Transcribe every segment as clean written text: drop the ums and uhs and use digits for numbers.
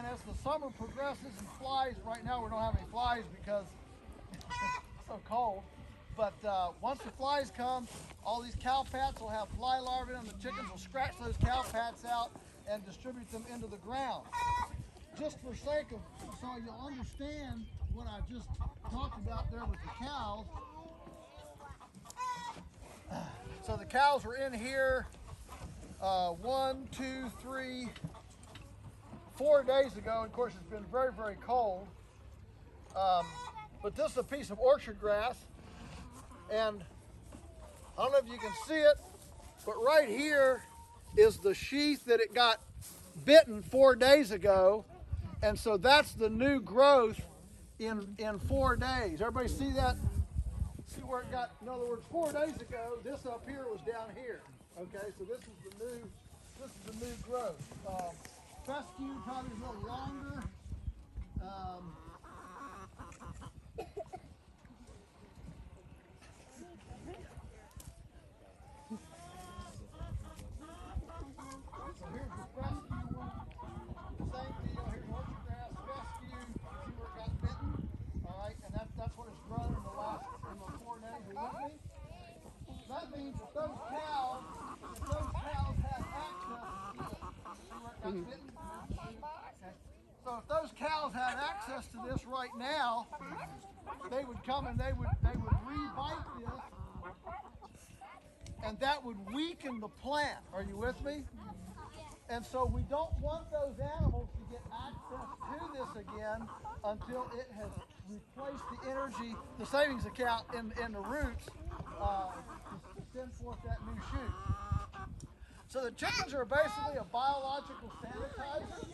And as the summer progresses and flies, right now we don't have any flies because it's so cold. But once the flies come, all these cow pats will have fly larvae and the chickens will scratch those cow pats out and distribute them into the ground. Just for sake of, so you'll understand what I just talked about there with the cows. So the cows were in here 1, 2, 3, 4 days ago. Of course, it's been very, very cold. But this is a piece of orchard grass. And I don't know if you can see it, but right here is the sheath that it got bitten 4 days ago. And so that's the new growth in 4 days. Everybody see that? See where it got, in other words, 4 days ago, this up here was down here. Okay, so this is the new growth. Fescue probably a little longer. So here's the fescue one. Same deal. Here's orchard grass, fescue. See where it got bitten? All right, and that's what it's grown in the last 4 days. Are you with me? That means that those cows have access. See where it got bitten? Okay. So if those cows had access to this right now, they would come and they would re-bite this, and that would weaken the plant. Are you with me? And so we don't want those animals to get access to this again until it has replaced the energy, the savings account in the roots to send forth that new shoot. So the chickens are basically a biological sanitizer.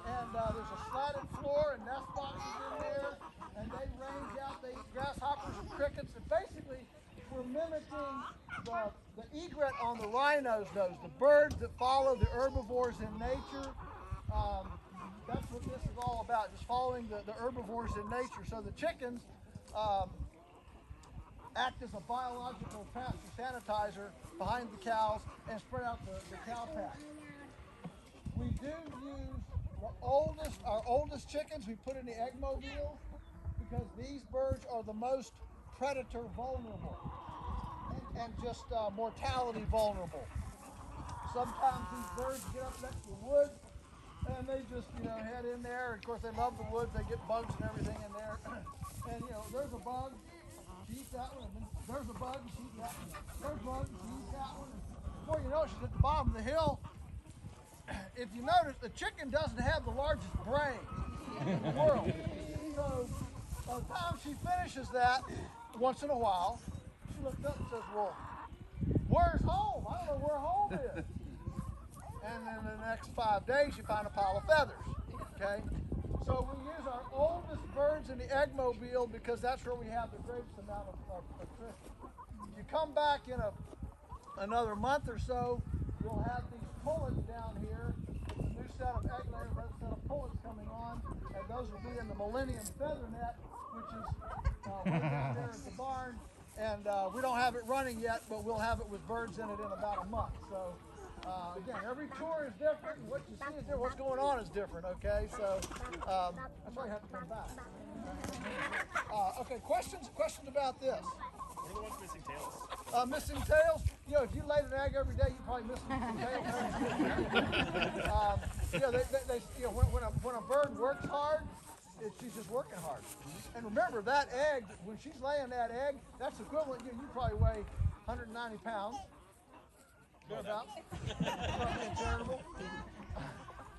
And there's a slatted floor and nest boxes in there, and they range out. They eat grasshoppers and crickets, and basically we're mimicking the egret on the rhino's nose, the birds that follow the herbivores in nature. That's what this is all about, just following the herbivores in nature. So the chickens act as a biological pasture sanitizer behind the cows and spread out the cow patch. We do use our oldest chickens we put in the egg mobile because these birds are the most predator vulnerable and just mortality vulnerable. Sometimes these birds get up next to the woods and they just head in there. Of course they love the woods, they get bugs and everything in there. And there's a bug, she eats that one, and then there's a bug, she eats that one. There's a bug, she eats that one. And before you know it, she's at the bottom of the hill. If you notice, the chicken doesn't have the largest brain in the world. So by the time she finishes that, once in a while, she looks up and says, well, where's home? I don't know where home is. And in the next 5 days, you find a pile of feathers, okay? So we use our oldest birds in the egg mobile because that's where we have the greatest amount of attrition. You come back in another month or so, you'll have these pullets down here. It's a new set of egg layers, another set of pullets coming on, and those will be in the Millennium Feather Net, which is way down there at the barn. And we don't have it running yet, but we'll have it with birds in it in about a month. So again, every tour is different, and what you see is different. What's going on is different, okay? So that's why you have to come back. Okay, questions about this? What are the ones missing tails? Missing tails? If you laid an egg every day, you probably miss some tails. When a bird works hard, she's just working hard. And remember, that egg, when she's laying that egg, that's equivalent, you probably weigh 190 pounds. Good about. Not being charitable.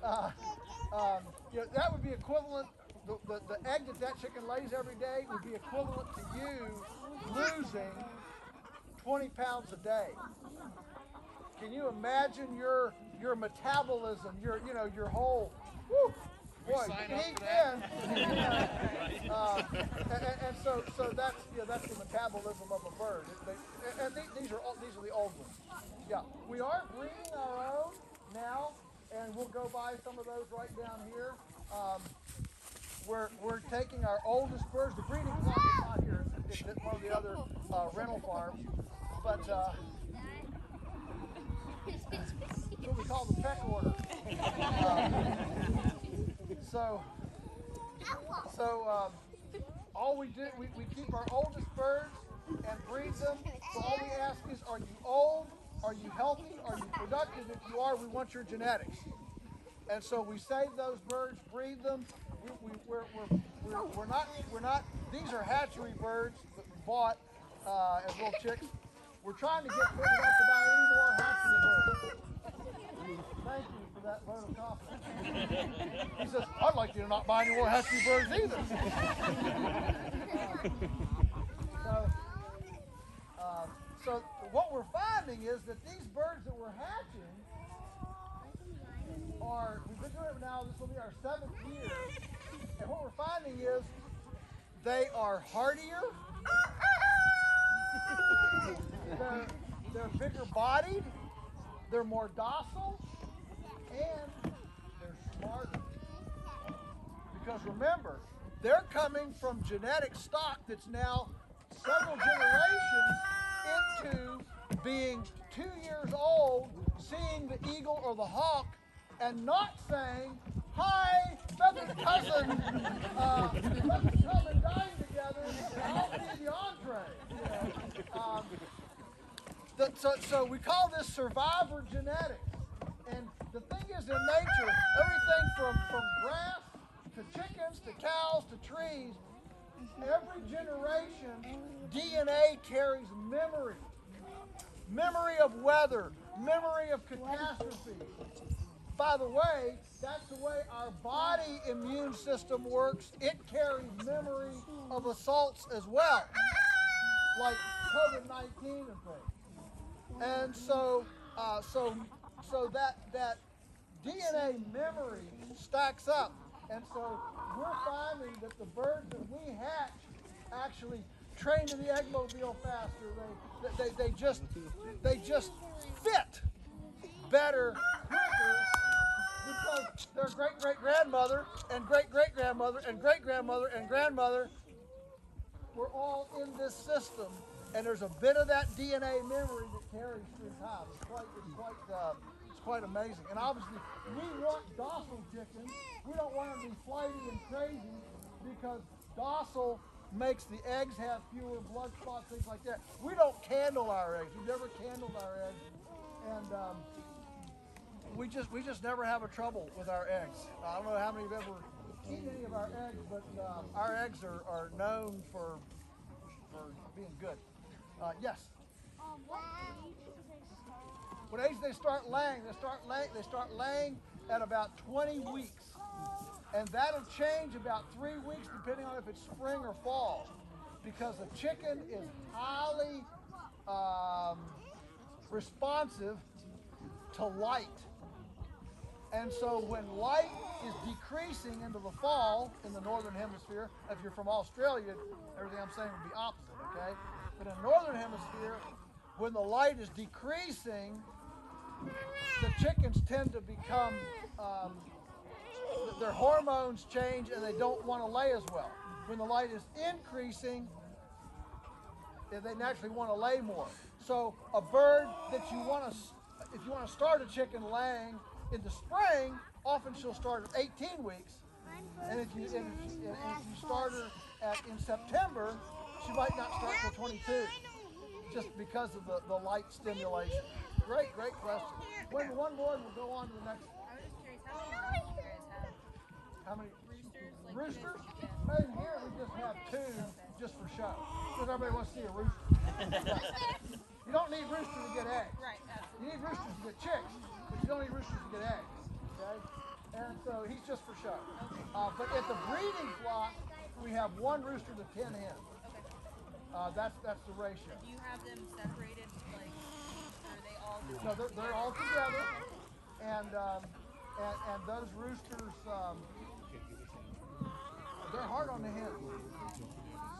That would be equivalent, the egg that chicken lays every day would be equivalent to you losing 20 pounds a day. Can you imagine your metabolism, your whole, boy, eat in. And so that's the metabolism of a bird. These are the old ones. Yeah, we are breeding our own now, and we'll go buy some of those right down here. We're taking our oldest birds. The breeding farm is not here. It's at one of the other rental farms. But it's what we call the peck order. all we do, we keep our oldest birds and breed them. So all we ask is, are you old? Are you healthy? Are you productive? If you are, we want your genetics. And so we save those birds, breed them. We're not. These are hatchery birds that we bought as little chicks. We're trying to get people not to buy any more hatchery birds. Thank you for that vote of confidence. He says, I'd like you to not buy any more hatchery birds either. So what we're finding is that these birds that we're hatching we've been doing it now, this will be our 7th year, and what we're finding is they are hardier, they're bigger bodied, they're more docile, and they're smarter. Because remember, they're coming from genetic stock that's now several generations into being 2 years old, seeing the eagle or the hawk, and not saying, hi, feathered cousin, let's come and dine together, and I'll be the entree. So we call this survivor genetics. And the thing is, in nature, everything from grass to chickens to cows to trees, every generation, DNA carries memory. Memory of weather, memory of catastrophe. By the way, that's the way our body immune system works. It carries memory of assaults as well, like COVID-19 and things. And so that DNA memory stacks up. And so we're finding that the birds that we hatch actually train to the eggmobile faster. They just fit better, quicker, because their great-great-grandmother and great-great-grandmother and great-grandmother and grandmother were all in this system, and there's a bit of that DNA memory that carries through time. It's quite amazing. And obviously, we want docile chickens. We don't want them to be flighty and crazy, because docile makes the eggs have fewer blood spots, things like that. We don't candle our eggs. We've never candled our eggs, and we just never have a trouble with our eggs. I don't know how many have ever eaten any of our eggs, but our eggs are known for being good. Yes. What age they start laying? They start laying at about 20 weeks, and that'll change about 3 weeks depending on if it's spring or fall, because a chicken is highly responsive to light. And so when light is decreasing into the fall in the northern hemisphere, if you're from Australia, everything I'm saying would be opposite, okay? But in the northern hemisphere, when the light is decreasing, the chickens tend to become, their hormones change and they don't want to lay as well. When the light is increasing, they naturally want to lay more. So a bird that if you want to start a chicken laying in the spring, often she'll start at 18 weeks. And if you start her in September, she might not start till 22, just because of the light stimulation. Great question. When one more, we'll go on to the next. I was just curious, how many roosters? Roosters? Right here we just have 2 just for show, because everybody wants to see a rooster. You don't need roosters to get eggs. Right. You need roosters to get chicks, but you don't need roosters to get eggs. Okay? And so he's just for show. But at the breeding flock, we have 1 rooster to 10 hens. Okay. That's the ratio. Do you have them separated, like, or are they all? No, they're all together, and those roosters, they're hard on the hens.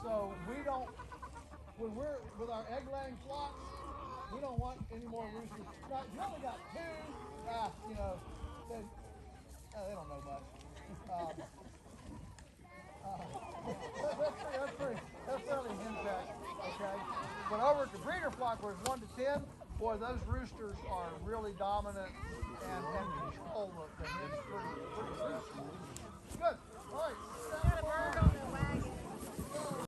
So we don't, when we're with our egg laying flocks, we don't want any more roosters. Now, if you only got 2, they don't know much. That's fairly henpecked, okay? But over at the breeder flock, where it's 1 to 10, boy, those roosters are really dominant and control the hens pretty